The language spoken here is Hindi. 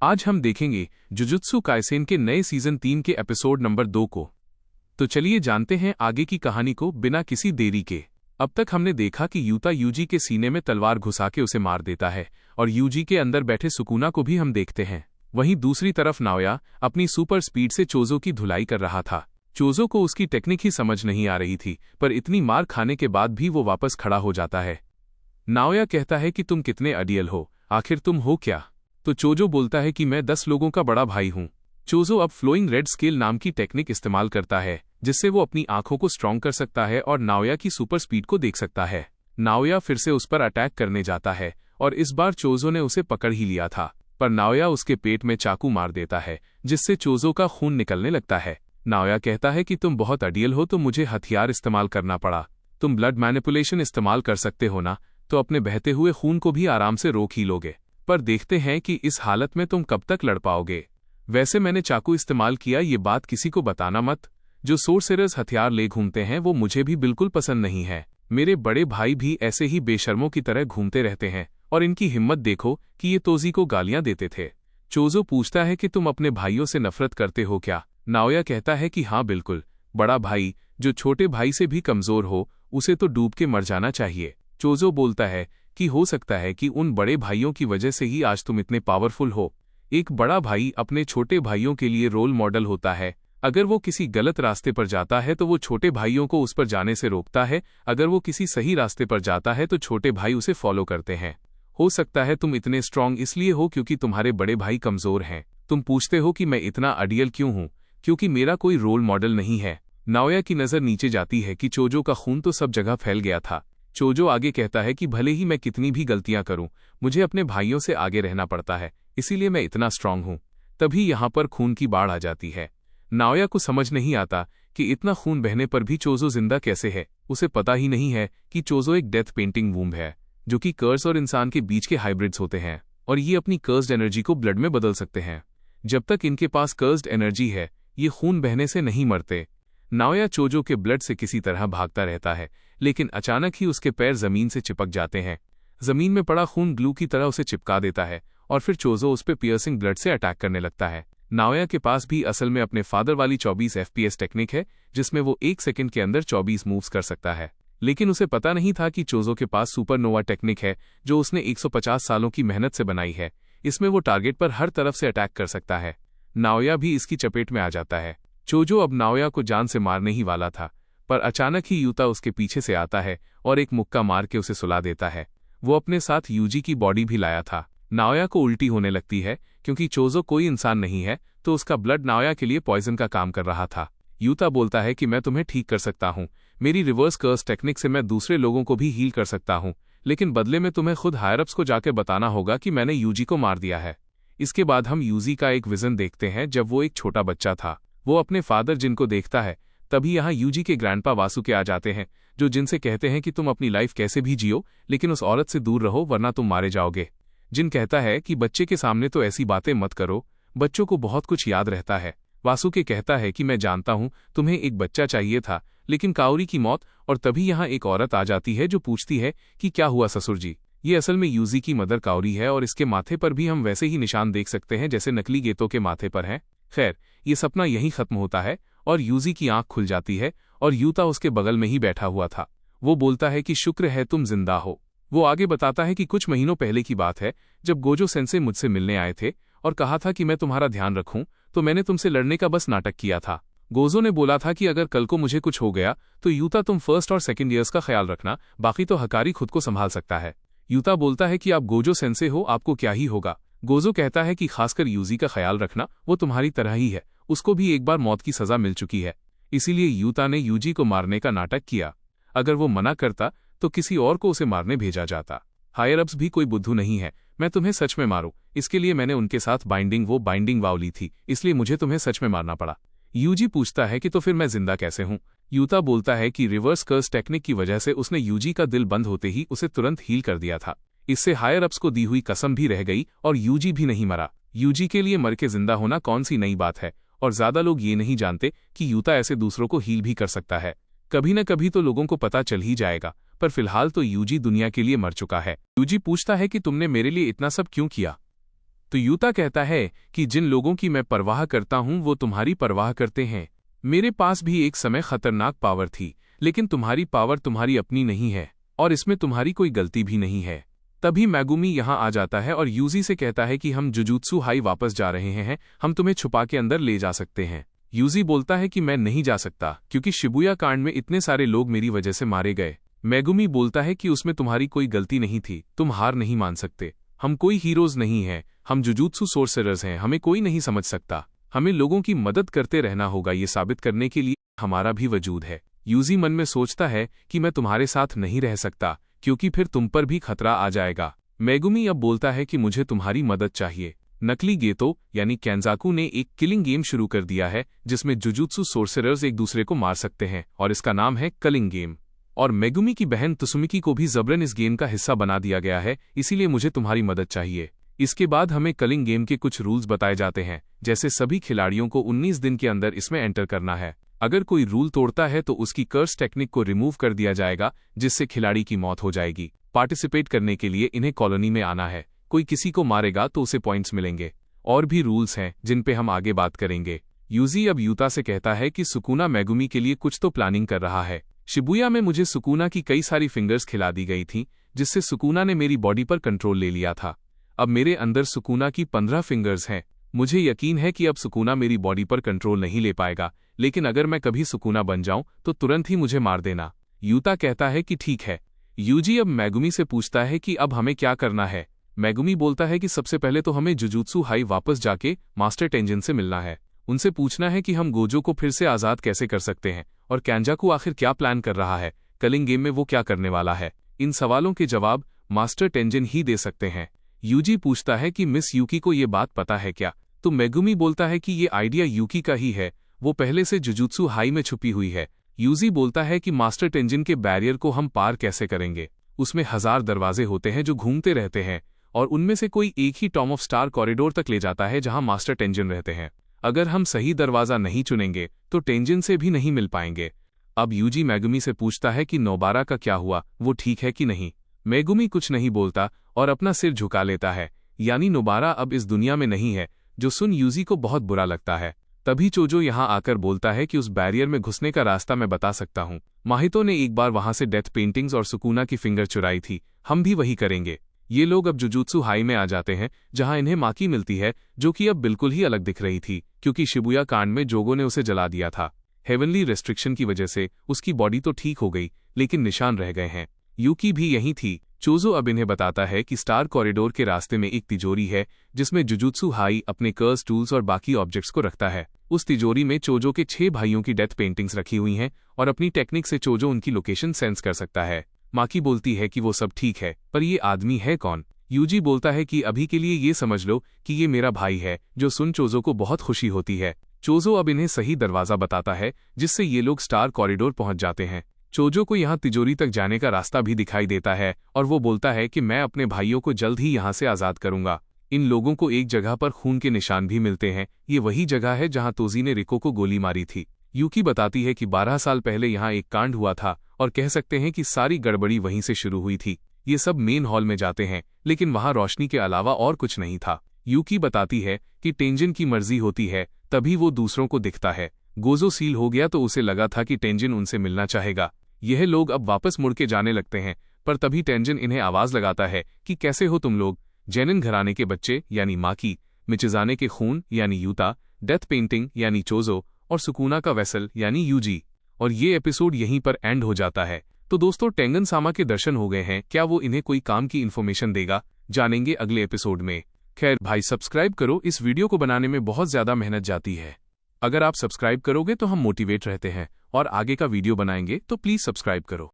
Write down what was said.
आज हम देखेंगे जुजुत्सु काइसेन के नए सीजन 3 के एपिसोड नंबर 2 को। तो चलिए जानते हैं आगे की कहानी को बिना किसी देरी के। अब तक हमने देखा कि यूता यूजी के सीने में तलवार घुसा के उसे मार देता है और यूजी के अंदर बैठे सुकुना को भी हम देखते हैं। वहीं दूसरी तरफ नाओया अपनी सुपर स्पीड से चोजो की धुलाई कर रहा था। चोजो को उसकी टेक्निक ही समझ नहीं आ रही थी, पर इतनी मार खाने के बाद भी वो वापस खड़ा हो जाता है। नाओया कहता है कि तुम कितने अडियल हो, आखिर तुम हो क्या? तो चोजो बोलता है कि मैं 10 लोगों का बड़ा भाई हूं। चोजो अब फ्लोइंग रेड स्केल नाम की टेक्निक इस्तेमाल करता है, जिससे वो अपनी आंखों को स्ट्रॉन्ग कर सकता है और नाओया की सुपर स्पीड को देख सकता है। नाओया फिर से उस पर अटैक करने जाता है और इस बार चोजो ने उसे पकड़ ही लिया था, पर नाओया उसके पेट में चाकू मार देता है, जिससे चोजो का खून निकलने लगता है। नाओया कहता है कि तुम बहुत अडियल हो तो मुझे हथियार इस्तेमाल करना पड़ा। तुम ब्लड मैनिपुलेशन इस्तेमाल कर सकते हो ना, तो अपने बहते हुए खून को भी आराम से रोक ही लोगे, पर देखते हैं कि इस हालत में तुम कब तक लड़ पाओगे। वैसे मैंने चाकू इस्तेमाल किया, ये बात किसी को बताना मत। जो सोर्सेरर्स हथियार ले घूमते हैं वो मुझे भी बिल्कुल पसंद नहीं है। मेरे बड़े भाई भी ऐसे ही बेशर्मों की तरह घूमते रहते हैं और इनकी हिम्मत देखो कि ये तोजी को गालियां देते थे। चोजो पूछता है कि तुम अपने भाइयों से नफरत करते हो क्या? नाओया कहता है कि हाँ बिल्कुल, बड़ा भाई जो छोटे भाई से भी कमजोर हो उसे तो डूब के मर जाना चाहिए। चोजो बोलता है कि हो सकता है कि उन बड़े भाइयों की वजह से ही आज तुम इतने पावरफुल हो। एक बड़ा भाई अपने छोटे भाइयों के लिए रोल मॉडल होता है। अगर वो किसी गलत रास्ते पर जाता है तो वो छोटे भाइयों को उस पर जाने से रोकता है, अगर वो किसी सही रास्ते पर जाता है तो छोटे भाई उसे फॉलो करते हैं। हो सकता है तुम इतने स्ट्रांग इसलिए हो क्योंकि तुम्हारे बड़े भाई कमजोर हैं। तुम पूछते हो कि मैं इतना अडियल क्यों हूं? क्योंकि मेरा कोई रोल मॉडल नहीं है। नाओया की नजर नीचे जाती है कि चोजो का खून तो सब जगह फैल गया था। चोजो आगे कहता है कि भले ही मैं कितनी भी गलतियां करूं, मुझे अपने भाइयों से आगे रहना पड़ता है, इसीलिए मैं इतना स्ट्रांग हूं। तभी यहां पर खून की बाढ़ आ जाती है। नाओया को समझ नहीं आता कि इतना खून बहने पर भी चोजो जिंदा कैसे है। उसे पता ही नहीं है कि चोजो एक डेथ पेंटिंग वूम्ब है, जो कि कर्स और इंसान के बीच के हाइब्रिड्स होते हैं और ये अपनी कर्स्ड एनर्जी को ब्लड में बदल सकते हैं। जब तक इनके पास कर्स्ड एनर्जी है, ये खून बहने से नहीं मरते। नाओया चोजो के ब्लड से किसी तरह भागता रहता है, लेकिन अचानक ही उसके पैर जमीन से चिपक जाते हैं। जमीन में पड़ा खून ग्लू की तरह उसे चिपका देता है और फिर चोजो उस पर पियर्सिंग ब्लड से अटैक करने लगता है। नाओया के पास भी असल में अपने फादर वाली 24 FPS टेक्निक है, जिसमें वो 1 सेकंड के अंदर 24 मूव्स कर सकता है, लेकिन उसे पता नहीं था कि चोजो के पास सुपरनोवा टेक्निक है, जो उसने 150 सालों की मेहनत से बनाई है। इसमें वो टारगेट पर हर तरफ से अटैक कर सकता है। नाओया भी इसकी चपेट में आ जाता है। चोजो अब नाओया को जान से मारने ही वाला था, पर अचानक ही यूता उसके पीछे से आता है और एक मुक्का मार के उसे सुला देता है। वो अपने साथ यूजी की बॉडी भी लाया था। नाओया को उल्टी होने लगती है क्योंकि चोजो कोई इंसान नहीं है, तो उसका ब्लड नाओया के लिए पॉइजन का काम कर रहा था। यूता बोलता है कि मैं तुम्हें ठीक कर सकता हूँ, मेरी रिवर्स कर्स टेक्निक से मैं दूसरे लोगों को भी हील कर सकता हूँ, लेकिन बदले में तुम्हें खुद हायरअप्स को जाके बताना होगा कि मैंने यूजी को मार दिया है। इसके बाद हम यूजी का एक विजन देखते हैं जब वो एक छोटा बच्चा था। वो अपने फादर जिन को देखता है, तभी यहाँ यूजी के ग्रैंडपा वासुके आ जाते हैं, जो जिनसे कहते हैं कि तुम अपनी लाइफ कैसे भी जियो, लेकिन उस औरत से दूर रहो वरना तुम मारे जाओगे। जिन कहता है कि बच्चे के सामने तो ऐसी बातें मत करो, बच्चों को बहुत कुछ याद रहता है। वासुके कहता है कि मैं जानता हूँ तुम्हें एक बच्चा चाहिए था, लेकिन काओरी की मौत। और तभी यहाँ एक औरत आ जाती है जो पूछती है कि क्या हुआ ससुर जी? ये असल में यूजी की मदर काओरी है और इसके माथे पर भी हम वैसे ही निशान देख सकते हैं जैसे नकली गेतों के माथे पर हैं। खैर, ये सपना यहीं खत्म होता है और यूजी की आंख खुल जाती है और यूता उसके बगल में ही बैठा हुआ था। वो बोलता है कि शुक्र है तुम जिंदा हो। वो आगे बताता है कि कुछ महीनों पहले की बात है, जब गोजो सेंसे मुझसे मिलने आए थे और कहा था कि मैं तुम्हारा ध्यान रखूं, तो मैंने तुमसे लड़ने का बस नाटक किया था। गोजो ने बोला था कि अगर कल को मुझे कुछ हो गया तो यूता तुम फर्स्ट और सेकंड ईयर्स का ख्याल रखना, बाकी तो हकारी खुद को संभाल सकता है। यूता बोलता है कि आप गोजो सेंसे हो, आपको क्या ही होगा। गोजो कहता है कि खासकर यूजी का ख्याल रखना, वो तुम्हारी तरह ही है, उसको भी एक बार मौत की सजा मिल चुकी है, इसीलिए यूता ने यूजी को मारने का नाटक किया। अगर वो मना करता तो किसी और को उसे मारने भेजा जाता। हायरअप्स भी कोई बुद्धू नहीं है, मैं तुम्हें सच में मारूं, इसके लिए मैंने उनके साथ बाइंडिंग वाव ली थी, इसलिए मुझे तुम्हें सच में मारना पड़ा। यूजी पूछता है कि तो फिर मैं जिंदा कैसे हूं? यूता बोलता है कि रिवर्स कर्स टेक्निक की वजह से उसने यूजी का दिल बंद होते ही उसे तुरंत हील कर दिया था। इससे हायरअप्स को दी हुई कसम भी रह गई और यूजी भी नहीं मरा। यूजी के लिए मर के जिंदा होना कौन सी नई बात है, और ज्यादा लोग ये नहीं जानते कि यूता ऐसे दूसरों को हील भी कर सकता है। कभी न कभी तो लोगों को पता चल ही जाएगा, पर फिलहाल तो यूजी दुनिया के लिए मर चुका है। यूजी पूछता है कि तुमने मेरे लिए इतना सब क्यों किया? तो यूता कहता है कि जिन लोगों की मैं परवाह करता हूं वो तुम्हारी परवाह करते हैं। मेरे पास भी एक समय खतरनाक पावर थी, लेकिन तुम्हारी पावर तुम्हारी अपनी नहीं है और इसमें तुम्हारी कोई गलती भी नहीं है। तभी मैगुमी यहाँ आ जाता है और यूजी से कहता है कि हम जुजुत्सु हाई वापस जा रहे हैं, हम तुम्हें छुपा के अंदर ले जा सकते हैं। यूजी बोलता है कि मैं नहीं जा सकता क्योंकि शिबुया कांड में इतने सारे लोग मेरी वजह से मारे गए। मैगुमी बोलता है कि उसमें तुम्हारी कोई गलती नहीं थी, तुम हार नहीं मान सकते। हम कोई हीरोज नहीं हैं, हम जुजुत्सु सोर्सरर्स हैं, हमें कोई नहीं समझ सकता। हमें लोगों की मदद करते रहना होगा, ये साबित करने के लिए हमारा भी वजूद है। यूजी मन में सोचता है कि मैं तुम्हारे साथ नहीं रह सकता क्योंकि फिर तुम पर भी खतरा आ जाएगा। मैगुमी अब बोलता है कि मुझे तुम्हारी मदद चाहिए। नकली गेतो यानी कैंजाकू ने एक किलिंग गेम शुरू कर दिया है जिसमें जुजुत्सु सोर्सरर्स एक दूसरे को मार सकते हैं और इसका नाम है कलिंग गेम। और मेगुमी की बहन तुसुमिकी को भी जबरन इस गेम का हिस्सा बना दिया गया है, इसीलिए मुझे तुम्हारी मदद चाहिए। इसके बाद हमें कलिंग गेम के कुछ रूल्स बताए जाते हैं, जैसे सभी खिलाड़ियों को 19 दिन के अंदर इसमें एंटर करना है। अगर कोई रूल तोड़ता है तो उसकी कर्स टेक्निक को रिमूव कर दिया जाएगा, जिससे खिलाड़ी की मौत हो जाएगी। पार्टिसिपेट करने के लिए इन्हें कॉलोनी में आना है। कोई किसी को मारेगा तो उसे पॉइंट्स मिलेंगे। और भी रूल्स हैं जिन पे हम आगे बात करेंगे। यूजी अब यूता से कहता है कि सुकुना मैगुमी के लिए कुछ तो प्लानिंग कर रहा है। शिबुया में मुझे सुकुना की कई सारी फिंगर्स खिला दी गई थी, जिससे सुकुना ने मेरी बॉडी पर कंट्रोल ले लिया था। अब मेरे अंदर सुकुना की 15 फिंगर्स हैं। मुझे यकीन है कि अब सुकुना मेरी बॉडी पर कंट्रोल नहीं ले पाएगा, लेकिन अगर मैं कभी सुकुना बन जाऊं तो तुरंत ही मुझे मार देना। यूता कहता है कि ठीक है। यूजी अब मैगुमी से पूछता है कि अब हमें क्या करना है। मैगुमी बोलता है कि सबसे पहले तो हमें जुजुत्सु हाई वापस जाके मास्टर टेंजिन से मिलना है। उनसे पूछना है कि हम गोजो को फिर से आज़ाद कैसे कर सकते हैं और कैंजाकू आखिर क्या प्लान कर रहा है, कलिंग गेम में वो क्या करने वाला है। इन सवालों के जवाब मास्टर टेंजिन ही दे सकते हैं। यूजी पूछता है कि मिस यूकी को ये बात पता है क्या, तो मैगुमी बोलता है कि ये आइडिया यूकी का ही है, वो पहले से जुजुत्सु हाई में छुपी हुई है। यूजी बोलता है कि मास्टर टेंजिन के बैरियर को हम पार कैसे करेंगे। उसमें 1000 दरवाजे होते हैं जो घूमते रहते हैं और उनमें से कोई एक ही टॉम ऑफ स्टार कॉरिडोर तक ले जाता है जहां मास्टर टेंजिन रहते हैं। अगर हम सही दरवाजा नहीं चुनेंगे तो टेंजिन से भी नहीं मिल पाएंगे। अब यूजी मैगुमी से पूछता है कि नोबारा का क्या हुआ, वो ठीक है कि नहीं। मैगुमी कुछ नहीं बोलता और अपना सिर झुका लेता है, यानी नोबारा अब इस दुनिया में नहीं है, जो सुन यूजी को बहुत बुरा लगता है। तभी चोजो यहाँ आकर बोलता है कि उस बैरियर में घुसने का रास्ता मैं बता सकता हूँ। माहितो ने एक बार वहां से डेथ पेंटिंग्स और सुकुना की फिंगर चुराई थी, हम भी वही करेंगे। ये लोग अब जुजुत्सु हाई में आ जाते हैं जहां इन्हें माकी मिलती है, जो कि अब बिल्कुल ही अलग दिख रही थी क्योंकि शिबुया कांड में जोगो ने उसे जला दिया था। हेवनली रेस्ट्रिक्शन की वजह से उसकी बॉडी तो ठीक हो गई, लेकिन निशान रह गए हैं। यूकी भी यहीं थी। चोजो अब इन्हें बताता है कि स्टार कॉरिडोर के रास्ते में एक तिजोरी है जिसमें जुजुत्सु हाई अपने कर्स टूल्स और बाकी ऑब्जेक्ट्स को रखता है। उस तिजोरी में चोजो के 6 भाइयों की डेथ पेंटिंग्स रखी हुई हैं और अपनी टेक्निक से चोजो उनकी लोकेशन सेंस कर सकता है। माकी बोलती है कि वो सब ठीक है, पर ये आदमी है कौन। यूजी बोलता है कि अभी के लिए ये समझ लो कि ये मेरा भाई है, जो सुन चोजो को बहुत खुशी होती है। चोजो अब इन्हें सही दरवाजा बताता है जिससे ये लोग स्टार कॉरिडोर पहुंच जाते हैं। चोजो को यहाँ तिजोरी तक जाने का रास्ता भी दिखाई देता है और वो बोलता है कि मैं अपने भाइयों को जल्द ही यहाँ से आज़ाद करूंगा। इन लोगों को एक जगह पर खून के निशान भी मिलते हैं, ये वही जगह है जहाँ तोजी ने रिको को गोली मारी थी। यूकी बताती है कि 12 साल पहले यहाँ एक कांड हुआ था और कह सकते हैं कि सारी गड़बड़ी वहीं से शुरू हुई थी। ये सब मेन हॉल में जाते हैं, लेकिन वहाँ रोशनी के अलावा और कुछ नहीं था। यूकी बताती है कि टेंजिन की मर्जी होती है तभी वो दूसरों को दिखता है। गोजो सील हो गया तो उसे लगा था कि टेंजिन उनसे मिलना चाहेगा। यह लोग अब वापस मुड़ के जाने लगते हैं, पर तभी टेंजिन इन्हें आवाज लगाता है कि कैसे हो तुम लोग। जेनिन घराने के बच्चे यानी माकी, मिचिजाने के खून यानी यूता, डेथ पेंटिंग यानी चोजो और सुकुना का वेसल यानी यूजी। और ये एपिसोड यहीं पर एंड हो जाता है। तो दोस्तों, टेंगन सामा के दर्शन हो गए हैं, क्या वो इन्हें कोई काम की इन्फॉर्मेशन देगा? जानेंगे अगले एपिसोड में। खैर भाई, सब्सक्राइब करो, इस वीडियो को बनाने में बहुत ज्यादा मेहनत जाती है। अगर आप सब्सक्राइब करोगे तो हम मोटिवेट रहते हैं और आगे का वीडियो बनाएंगे, तो प्लीज सब्सक्राइब करो।